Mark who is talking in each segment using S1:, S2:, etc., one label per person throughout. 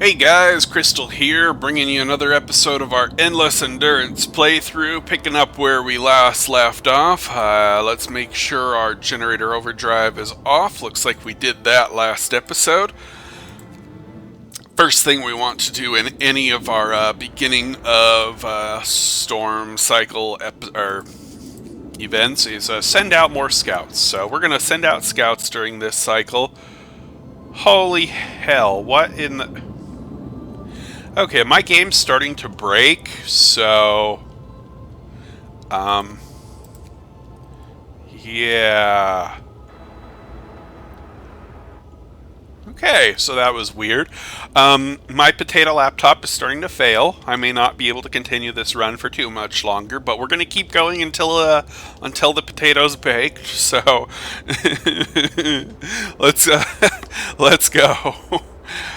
S1: Hey guys, Crystal here, bringing you another episode of our Endless Endurance playthrough, picking up where we last left off. Let's make sure our generator overdrive is off. Looks like we did that last episode. First thing we want to do in any of our beginning of storm cycle events is send out more scouts. So we're going to send out scouts during this cycle. Holy hell, what in the... Okay, my game's starting to break, so... Yeah... Okay, so that was weird. My potato laptop is starting to fail. I may not be able to continue this run for too much longer, but we're going to keep going until the potatoes bake. So let's go.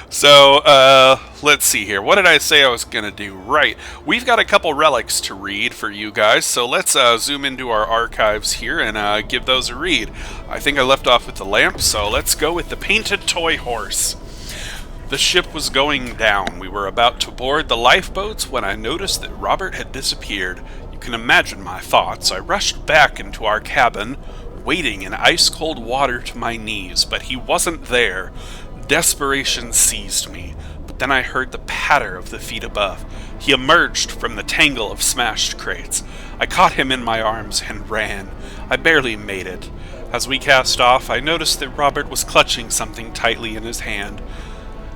S1: So let's see here. What did I say I was going to do? Right. We've got a couple relics to read for you guys, so let's zoom into our archives here and give those a read. I think I left off with the lamp, so let's go with the painted toy horse. The ship was going down. We were about to board the lifeboats when I noticed that Robert had disappeared. You can imagine my thoughts. I rushed back into our cabin, wading in ice-cold water to my knees, but he wasn't there. Desperation seized me, but then I heard the patter of the feet above. He emerged from the tangle of smashed crates. I caught him in my arms and ran. I barely made it. As we cast off, I noticed that Robert was clutching something tightly in his hand.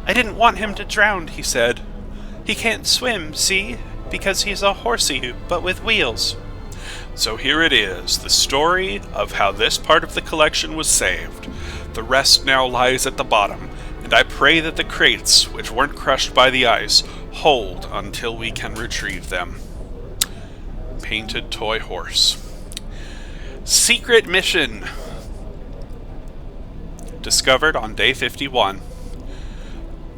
S1: "I didn't want him to drown," he said. "He can't swim, see? Because he's a horsey, but with wheels." So here it is, the story of how this part of the collection was saved. The rest now lies at the bottom, and I pray that the crates, which weren't crushed by the ice, hold until we can retrieve them. Painted toy horse. Secret mission. Discovered on day 51.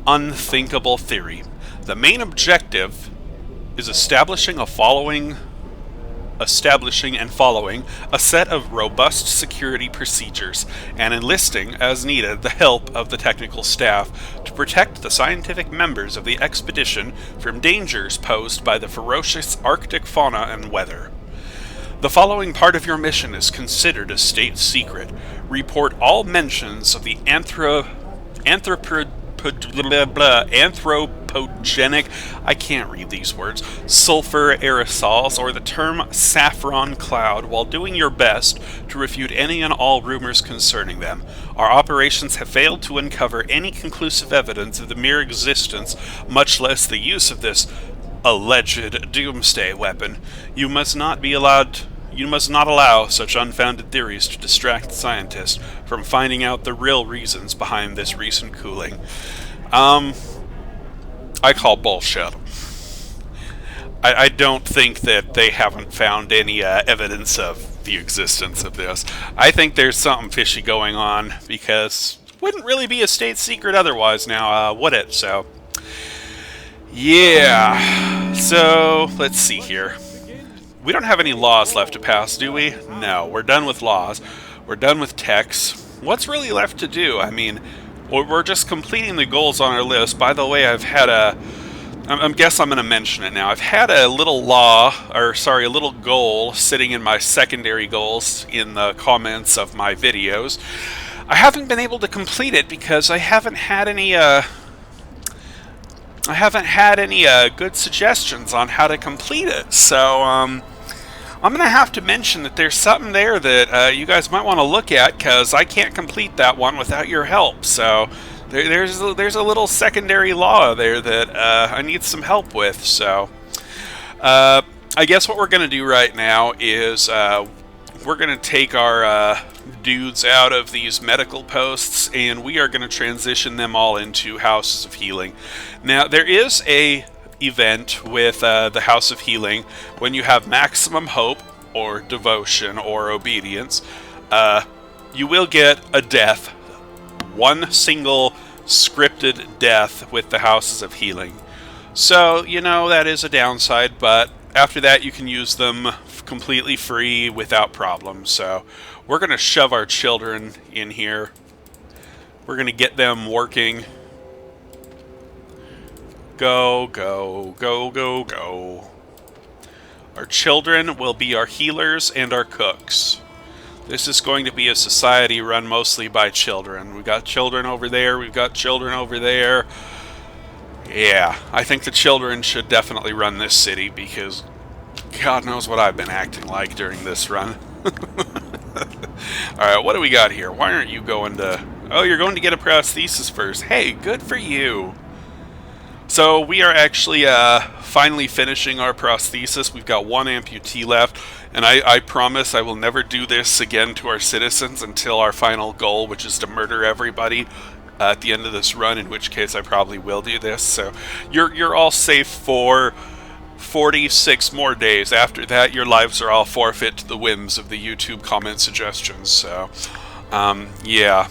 S1: Unthinkable theory. The main objective is establishing and following a set of robust security procedures and enlisting, as needed, the help of the technical staff to protect the scientific members of the expedition from dangers posed by the ferocious Arctic fauna and weather. The following part of your mission is considered a state secret. Report all mentions of the anthropogenic, I can't read these words, sulfur aerosols, or the term saffron cloud, while doing your best to refute any and all rumors concerning them. Our operations have failed to uncover any conclusive evidence of the mere existence, much less the use of this alleged doomsday weapon. You must not allow such unfounded theories to distract scientists from finding out the real reasons behind this recent cooling. I call bullshit. I don't think that they haven't found any evidence of the existence of this. I think there's something fishy going on, because it wouldn't really be a state secret otherwise now, would it? So, yeah. So, let's see here. We don't have any laws left to pass, do we? No, we're done with laws. We're done with techs. What's really left to do? I mean, we're just completing the goals on our list. By the way, I guess I'm going to mention it now. I've had a little a little goal sitting in my secondary goals in the comments of my videos. I haven't been able to complete it because I haven't had any good suggestions on how to complete it. So, I'm going to have to mention that there's something there that you guys might want to look at, because I can't complete that one without your help. So there's a little secondary law there that I need some help with. So I guess what we're going to do right now is we're going to take our dudes out of these medical posts, and we are going to transition them all into houses of healing. Now, there is a event with the House of Healing when you have maximum hope or devotion or obedience. You will get a death, one single scripted death with the Houses of Healing. So, that is a downside, but after that you can use them completely free without problem. So we're going to shove our children in here. We're going to get them working. Go, go, go, go, go. Our children will be our healers and our cooks. This is going to be a society run mostly by children. We've got children over there, we've got children over there. Yeah, I think the children should definitely run this city because God knows what I've been acting like during this run. Alright, what do we got here? Why aren't you going to... Oh, you're going to get a prosthesis first. Hey, good for you. So we are actually finally finishing our prosthesis. We've got one amputee left, and I promise I will never do this again to our citizens until our final goal, which is to murder everybody at the end of this run, in which case I probably will do this. So you're all safe for 46 more days. After that, your lives are all forfeit to the whims of the YouTube comment suggestions. So, yeah.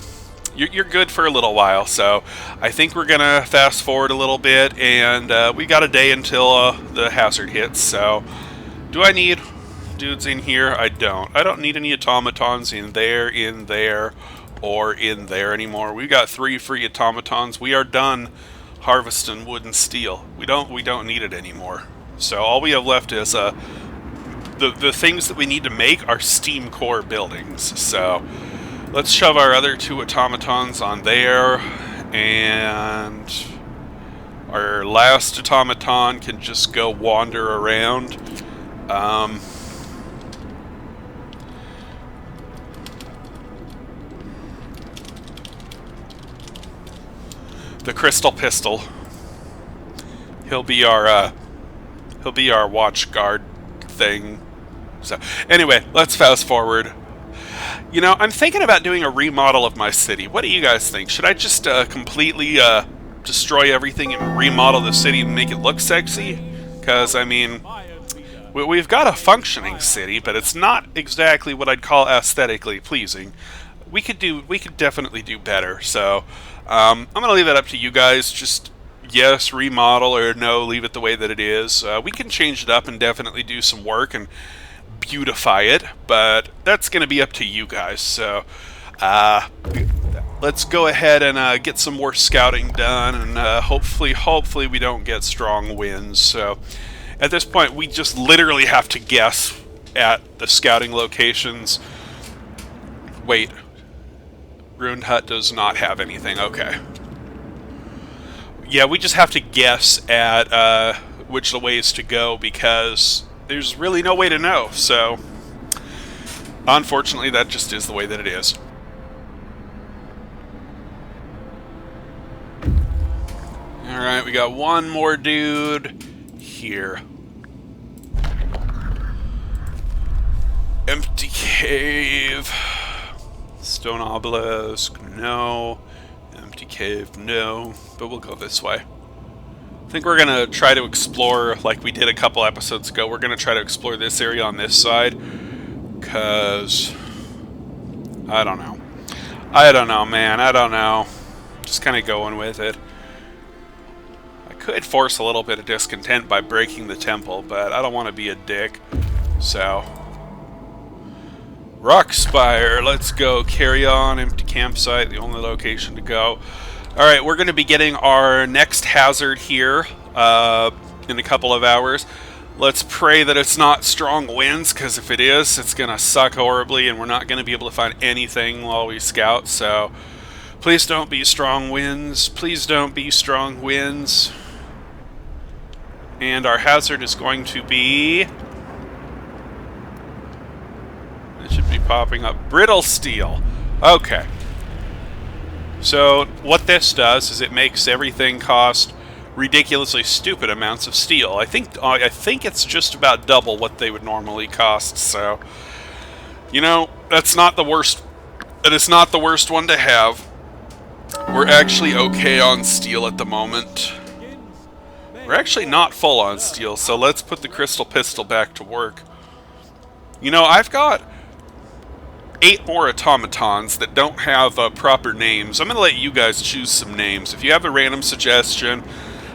S1: You're good for a little while, so I think we're going to fast forward a little bit, and we got a day until the hazard hits, so do I need dudes in here? I don't need any automatons in there, or in there anymore. We've got 3 free automatons. We are done harvesting wood and steel. We don't need it anymore. So all we have left is the things that we need to make are steam core buildings, so... Let's shove our other 2 automatons on there, and our last automaton can just go wander around. The crystal pistol. He'll be our watch guard thing. So anyway, let's fast forward. You know, I'm thinking about doing a remodel of my city. What do you guys think? Should I just completely destroy everything and remodel the city and make it look sexy? Because, I mean, we've got a functioning city, but it's not exactly what I'd call aesthetically pleasing. We could definitely do better. So, I'm going to leave that up to you guys. Just, yes, remodel, or no, leave it the way that it is. We can change it up and definitely do some work and beautify it, but that's going to be up to you guys. So let's go ahead and get some more scouting done, and hopefully we don't get strong winds. So at this point we just literally have to guess at the scouting locations. Wait, Ruined Hut does not have anything. Okay, yeah, we just have to guess at which ways to go, because there's really no way to know, so unfortunately that just is the way that it is. Alright, we got one more dude here. Empty cave. Stone obelisk, no. Empty cave, no. But we'll go this way. I think we're going to try to explore, like we did a couple episodes ago, we're going to try to explore this area on this side, because I don't know, man, I don't know. Just kind of going with it. I could force a little bit of discontent by breaking the temple, but I don't want to be a dick, so... Rock Spire, let's go. Carry on. Empty campsite, the only location to go. Alright, we're going to be getting our next hazard here in a couple of hours. Let's pray that it's not strong winds, because if it is, it's going to suck horribly, and we're not going to be able to find anything while we scout. So, please don't be strong winds. Please don't be strong winds. And our hazard is going to be... It should be popping up. Brittle steel. Okay. So what this does is it makes everything cost ridiculously stupid amounts of steel. I think it's just about double what they would normally cost. So, you know, that's not the worst. It is not the worst one to have. We're actually okay on steel at the moment. We're actually not full on steel, so let's put the crystal pistol back to work. You know, I've got 8 more automatons that don't have proper names. I'm going to let you guys choose some names. If you have a random suggestion,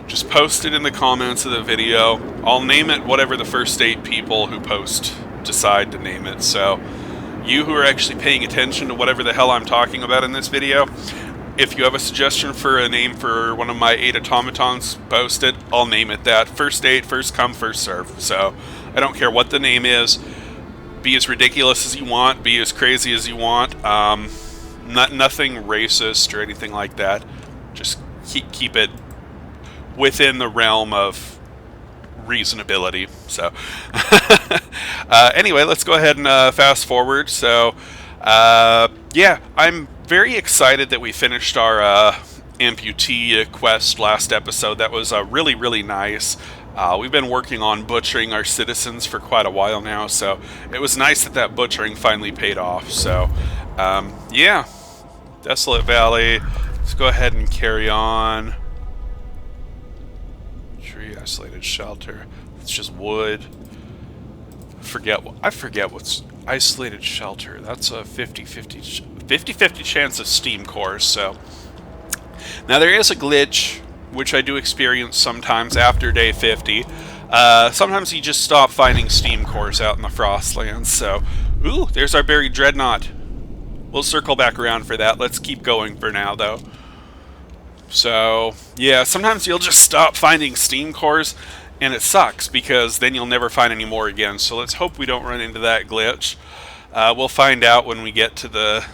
S1: just post it in the comments of the video. I'll name it whatever the first 8 people who post decide to name it. So, you who are actually paying attention to whatever the hell I'm talking about in this video, If you have a suggestion for a name for one of my 8 automatons, post it. I'll name it that. First 8, first come, first serve. So I don't care what the name is. Be as ridiculous as you want. Be as crazy as you want. Nothing racist or anything like that. Just keep it within the realm of reasonability. So anyway, let's go ahead and fast forward. So yeah, I'm very excited that we finished our Amputee quest last episode. That was really, really nice. We've been working on butchering our citizens for quite a while now, so it was nice that butchering finally paid off. So yeah, Desolate Valley. Let's go ahead and carry on. Tree, isolated shelter. It's just wood. I forget what's isolated shelter. That's a 50-50 chance of steam cores. So now there is a glitch, which I do experience sometimes after day 50. Sometimes you just stop finding steam cores out in the Frostlands. So, ooh, there's our buried dreadnought. We'll circle back around for that. Let's keep going for now, though. So, yeah, sometimes you'll just stop finding steam cores, and it sucks, because then you'll never find any more again. So let's hope we don't run into that glitch. We'll find out when we get to the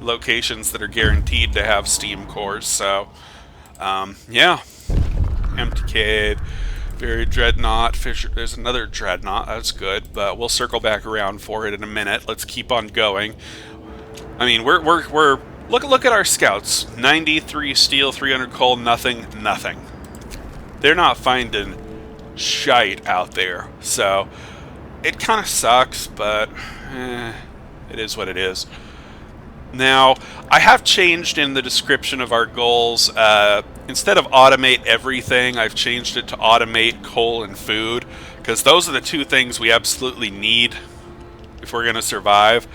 S1: locations that are guaranteed to have steam cores. So, yeah. Empty cave, buried dreadnought, Fisher. There's another dreadnought. That's good, but we'll circle back around for it in a minute. Let's keep on going. I mean, we're look at our scouts. 93 steel, 300 coal, nothing. They're not finding shite out there. So it kind of sucks, but it is what it is. Now, I have changed in the description of our goals. Instead of automate everything, I've changed it to automate coal and food, because those are the two things we absolutely need if we're going to survive.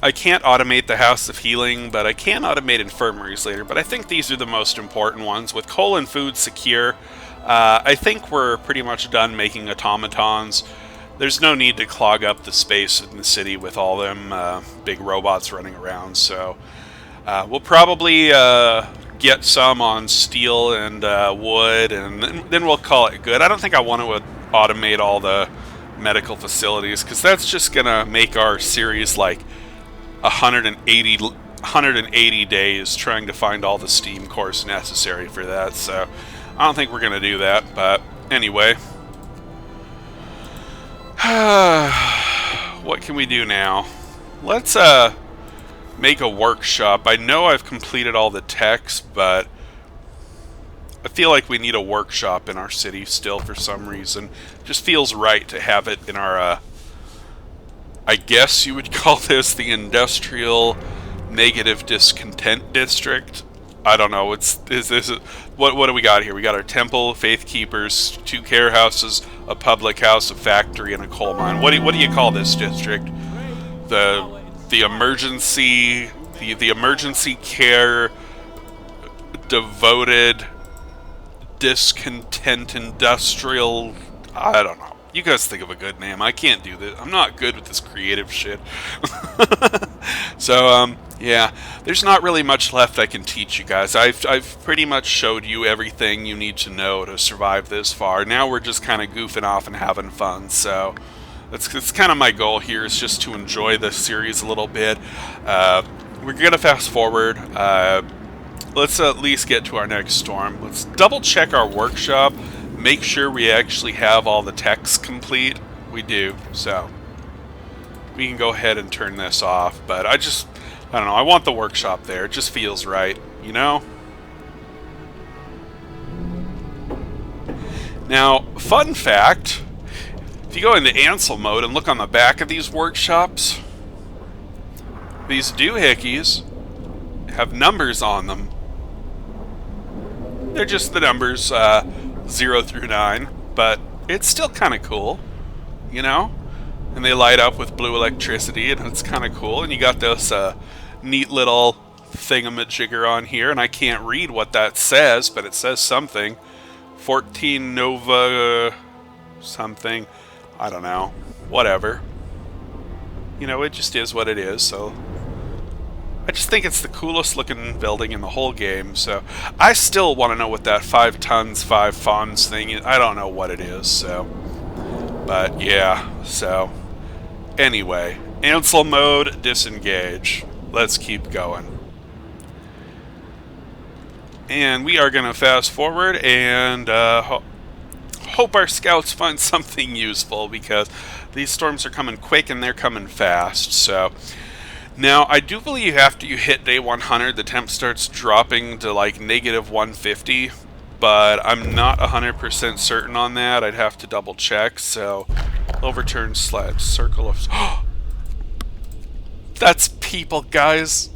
S1: I can't automate the House of Healing, but I can automate Infirmaries later. But I think these are the most important ones. With coal and food secure, I think we're pretty much done making automatons. There's no need to clog up the space in the city with all them big robots running around. So we'll probably get some on steel and wood, and then we'll call it good. I don't think I want to automate all the medical facilities, because that's just going to make our series like 180 days trying to find all the steam cores necessary for that. So I don't think we're going to do that. But anyway, what can we do now? Let's make a workshop. I know I've completed all the techs, but I feel like we need a workshop in our city still for some reason. Just feels right to have it in our I guess you would call this the Industrial Negative Discontent District. I don't know. What do we got here? We got our temple, faith keepers, 2 care houses, a public house, a factory, and a coal mine. What do you call this district? The emergency care devoted discontent industrial. I don't know. You guys think of a good name. I can't do this. I'm not good with this creative shit. So, yeah, there's not really much left I can teach you guys. I've pretty much showed you everything you need to know to survive this far. Now we're just kind of goofing off and having fun. So that's kind of my goal here, is just to enjoy this series a little bit. We're going to fast forward. Let's at least get to our next storm. Let's double check our workshop. Make sure we actually have all the techs complete. We do, so we can go ahead and turn this off. But I don't know, I want the workshop there. It just feels right, you know? Now, fun fact, if you go into Ansel mode and look on the back of these workshops, these doohickeys have numbers on them. They're just the numbers, 0 through 9, but it's still kind of cool, you know? And they light up with blue electricity, and it's kind of cool. And you got this neat little thingamajigger on here, and I can't read what that says, but it says something. 14 Nova something. I don't know. Whatever. You know, it just is what it is, so I just think it's the coolest looking building in the whole game, so I still want to know what that 5 tons, 5 fawns thing is. I don't know what it is, so. But yeah, so. Anyway, Ansel mode, disengage. Let's keep going. And we are going to fast forward and hope our scouts find something useful, because these storms are coming quick and they're coming fast, so. Now, I do believe after you hit day 100, the temp starts dropping to like negative 150, but I'm not 100% certain on that. I'd have to double check, so overturn sled, circle of... That's people, guys!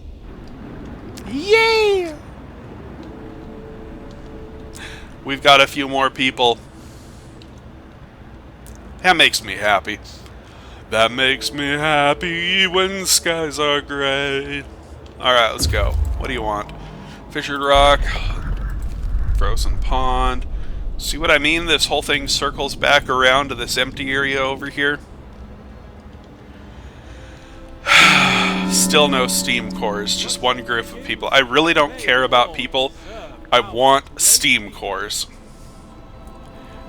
S1: Yay! We've got a few more people. That makes me happy. That makes me happy when skies are gray. Alright, let's go. What do you want? Fissured rock. Frozen pond. See what I mean? This whole thing circles back around to this empty area over here. Still no steam cores, just one group of people. I really don't care about people. I want steam cores.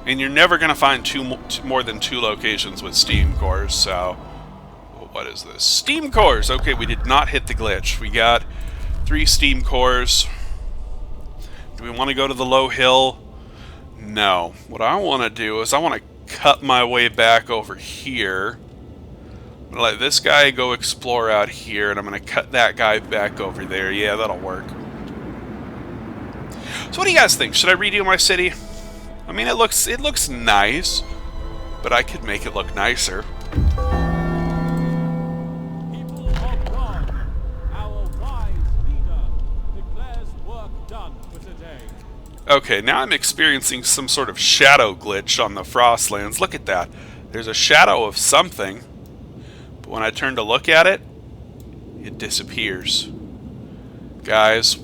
S1: And you're never going to find more than 2 locations with steam cores, so... What is this? Steam cores! Okay, we did not hit the glitch. We got 3 steam cores. Do we want to go to the low hill? No. What I want to do is I want to cut my way back over here. I'm going to let this guy go explore out here, and I'm going to cut that guy back over there. Yeah, that'll work. So what do you guys think? Should I redo my city? I mean, it looks nice, but I could make it look nicer.
S2: People of Ron, our wise leader, declares work done for today.
S1: Okay, now I'm experiencing some sort of shadow glitch on the Frostlands. Look at that. There's a shadow of something, but when I turn to look at it, it disappears. Guys,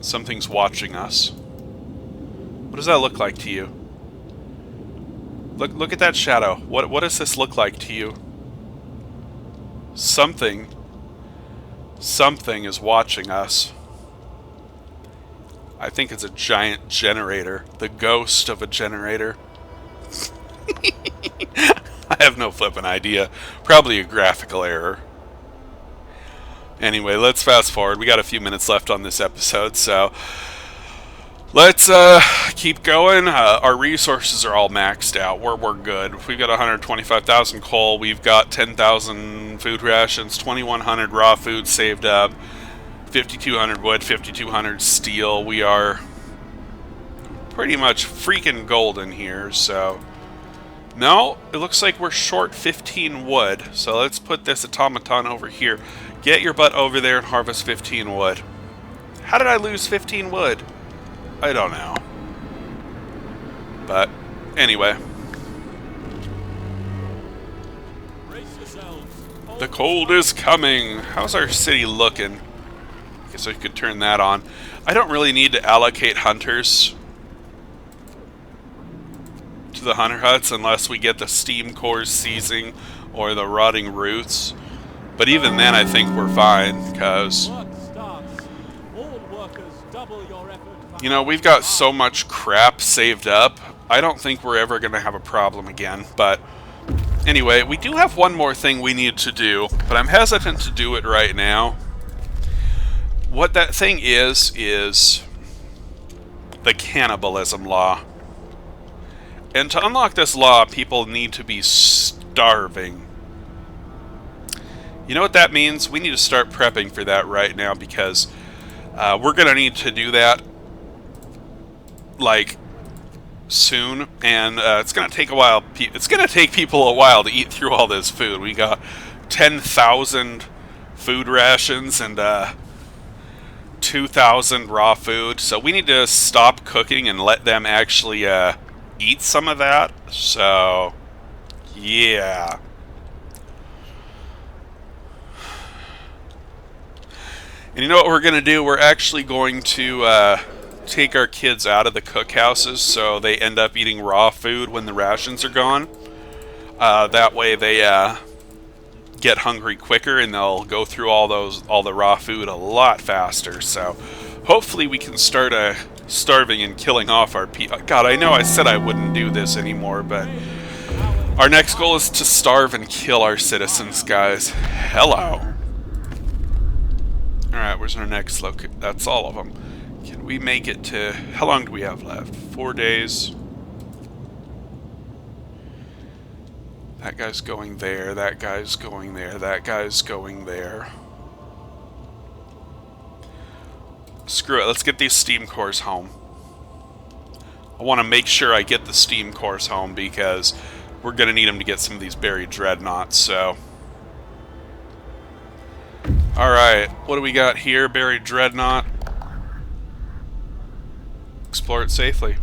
S1: something's watching us. What does that look like to you? Look at that shadow. What does this look like to you? Something is watching us. I think it's a giant generator. The ghost of a generator. I have no flippin' idea. Probably a graphical error. Anyway, let's fast forward. We got a few minutes left on this episode, so... Let's keep going. Our resources are all maxed out. We're good. We've got 125,000 coal. We've got 10,000 food rations, 2,100 raw food saved up, 5,200 wood, 5,200 steel. We are pretty much freaking golden here, so... No, it looks like we're short 15 wood. So let's put this automaton over here. Get your butt over there and harvest 15 wood. How did I lose 15 wood? I don't know. But, anyway. The cold is coming. How's our city looking? Guess I could turn that on. I don't really need to allocate hunters to the hunter huts unless we get the steam cores seizing or the rotting roots. But even then I think we're fine, because... You know, we've got so much crap saved up, I don't think we're ever going to have a problem again. But anyway, we do have one more thing we need to do, but I'm hesitant to do it right now. What that thing is the Cannibalism Law. And to unlock this law, people need to be starving. You know what that means? We need to start prepping for that right now, because we're going to need to do that like soon, and it's going to take a while. It's going to take people a while to eat through all this food. We got 10,000 food rations and 2,000 raw food, so we need to stop cooking and let them actually eat some of that. So yeah. And you know what we're going to do? We're actually going to take our kids out of the cookhouses so they end up eating raw food when the rations are gone. That way they get hungry quicker, and they'll go through all the raw food a lot faster. So hopefully we can start starving and killing off our people. God, I know I said I wouldn't do this anymore, but our next goal is to starve and kill our citizens, guys. Hello. Alright, where's our next location? That's all of them. Can we make it to... How long do we have left? 4 days. That guy's going there, that guy's going there, that guy's going there. Screw it, let's get these steam cores home. I want to make sure I get the steam cores home because we're going to need them to get some of these buried dreadnoughts, so... Alright, what do we got here? Buried dreadnought. Explore it safely.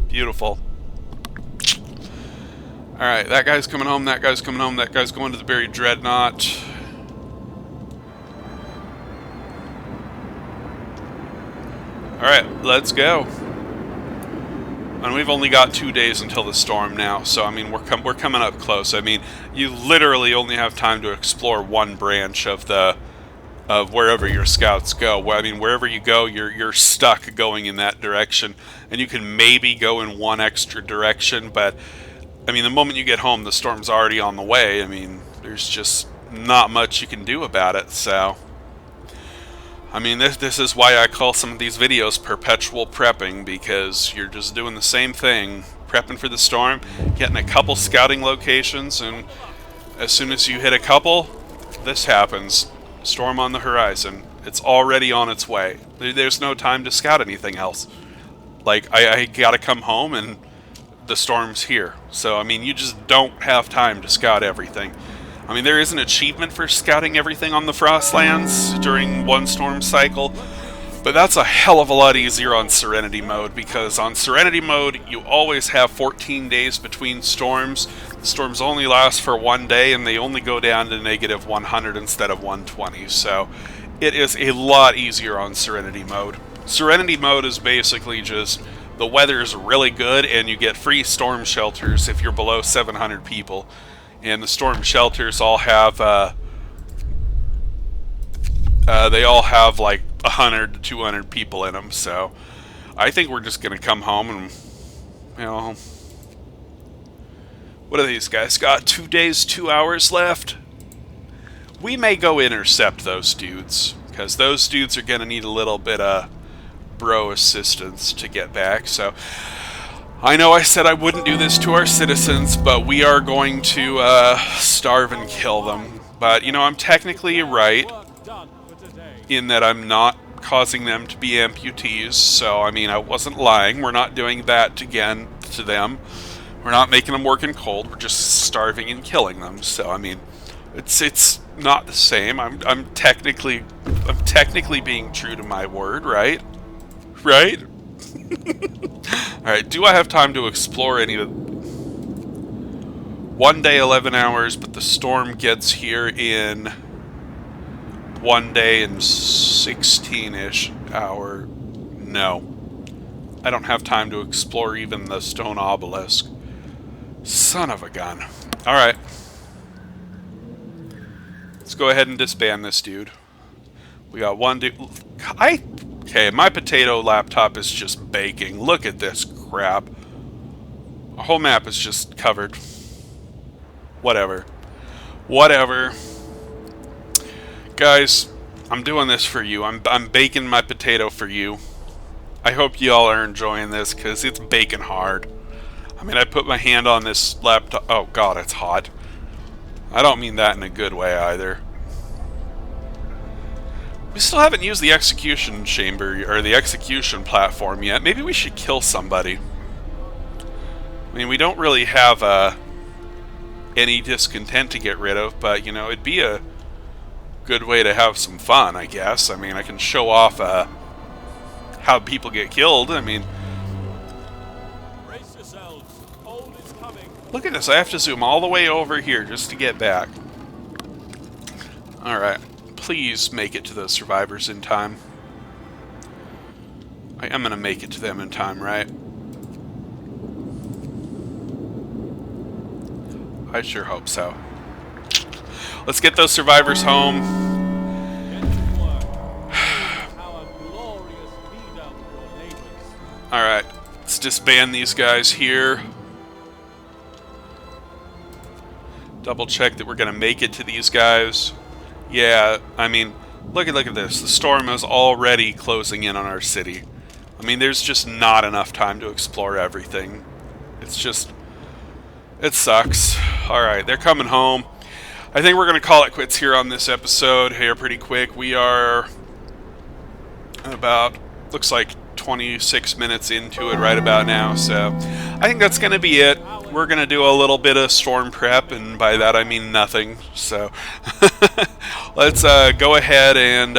S1: Beautiful. Alright, that guy's coming home, that guy's coming home, that guy's going to the buried dreadnought. Alright, let's go. And we've only got 2 days until the storm now, so I mean we're coming up close. I mean, you literally only have time to explore one branch of wherever your scouts go. I mean, wherever you go, you're stuck going in that direction, and you can maybe go in one extra direction, but I mean, the moment you get home, the storm's already on the way. I mean, there's just not much you can do about it, so... I mean, this is why I call some of these videos perpetual prepping, because you're just doing the same thing, prepping for the storm, getting a couple scouting locations, and as soon as you hit a couple, this happens. Storm on the horizon. It's already on its way. There's no time to scout anything else. Like, I gotta come home and the storm's here. So, I mean, you just don't have time to scout everything. I mean, there is an achievement for scouting everything on the Frostlands during one storm cycle, but that's a hell of a lot easier on Serenity mode, because on Serenity mode, you always have 14 days between storms. The storms only last for 1 day, and they only go down to negative 100 instead of 120, so it is a lot easier on Serenity mode. Serenity mode is basically just the weather is really good, and you get free storm shelters if you're below 700 people. And the storm shelters all have, they all have like 100 to 200 people in them, so I think we're just going to come home and, you know, what are these guys got? 2 days, 2 hours left? We may go intercept those dudes, because those dudes are going to need a little bit of bro assistance to get back, so... I know I said I wouldn't do this to our citizens, but we are going to starve and kill them. But, you know, I'm technically right in that I'm not causing them to be amputees, so, I mean, I wasn't lying. We're not doing that again to them. We're not making them work in cold. We're just starving and killing them. So, I mean, it's not the same. I'm technically being true to my word, right? Right? Alright, do I have time to explore any of... 1 day, 11 hours, but the storm gets here in 1 day and 16-ish hour. No. I don't have time to explore even the stone obelisk. Son of a gun. Alright. Let's go ahead and disband this dude. We got one dude... Okay, my potato laptop is just baking. Look at this crap. Our whole map is just covered. Whatever. Whatever. Guys, I'm doing this for you. I'm baking my potato for you. I hope you all are enjoying this, because it's baking hard. I mean, I put my hand on this laptop... Oh, God, it's hot. I don't mean that in a good way, either. We still haven't used the execution chamber, or the execution platform yet. Maybe we should kill somebody. I mean, we don't really have any discontent to get rid of, but, you know, it'd be a good way to have some fun, I guess. I mean, I can show off how people get killed. I mean...
S2: Brace yourselves. Cold is coming.
S1: Look at this. I have to zoom all the way over here just to get back. Alright. Please make it to those survivors in time. I am going to make it to them in time, right? I sure hope so. Let's get those survivors home.
S2: Get to work. Hail our glorious leader with your labors.
S1: Alright, let's disband these guys here. Double check that we're going to make it to these guys. Yeah, I mean, look at this. The storm is already closing in on our city. I mean, there's just not enough time to explore everything. It's just... it sucks. Alright, they're coming home. I think we're going to call it quits here on this episode here pretty quick. We are about, looks like 26 minutes into it right about now, so I think that's going to be it. We're going to do a little bit of storm prep, and by that I mean nothing, so let's go ahead and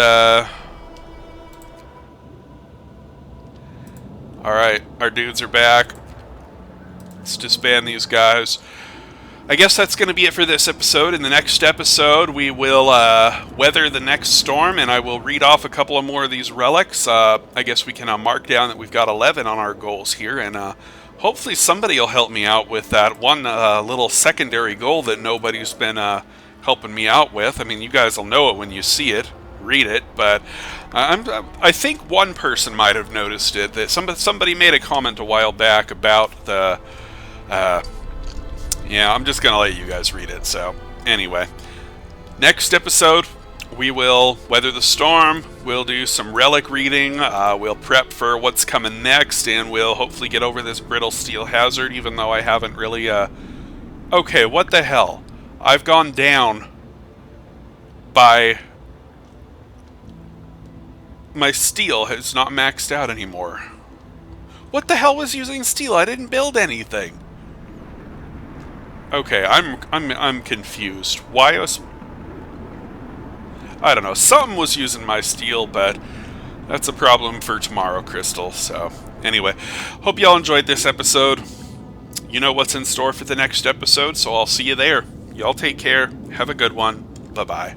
S1: alright, our dudes are back. Let's disband these guys. I guess that's going to be it for this episode. In the next episode, we will weather the next storm, and I will read off a couple of more of these relics. I guess we can mark down that we've got 11 on our goals here, and hopefully somebody will help me out with that one little secondary goal that nobody's been helping me out with. I mean, you guys will know it when you see it, read it, but I think one person might have noticed it. That somebody made a comment a while back about the... yeah, I'm just going to let you guys read it. So, anyway. Next episode, we will weather the storm. We'll do some relic reading. We'll prep for what's coming next. And we'll hopefully get over this brittle steel hazard, even though I haven't really... Okay, what the hell? I've gone down by... my steel has not maxed out anymore. What the hell was using steel? I didn't build anything. Okay, I'm confused. Why was... I don't know. Something was using my steel, but that's a problem for tomorrow, Crystal. So, anyway, hope y'all enjoyed this episode. You know what's in store for the next episode, so I'll see you there. Y'all take care. Have a good one. Bye-bye.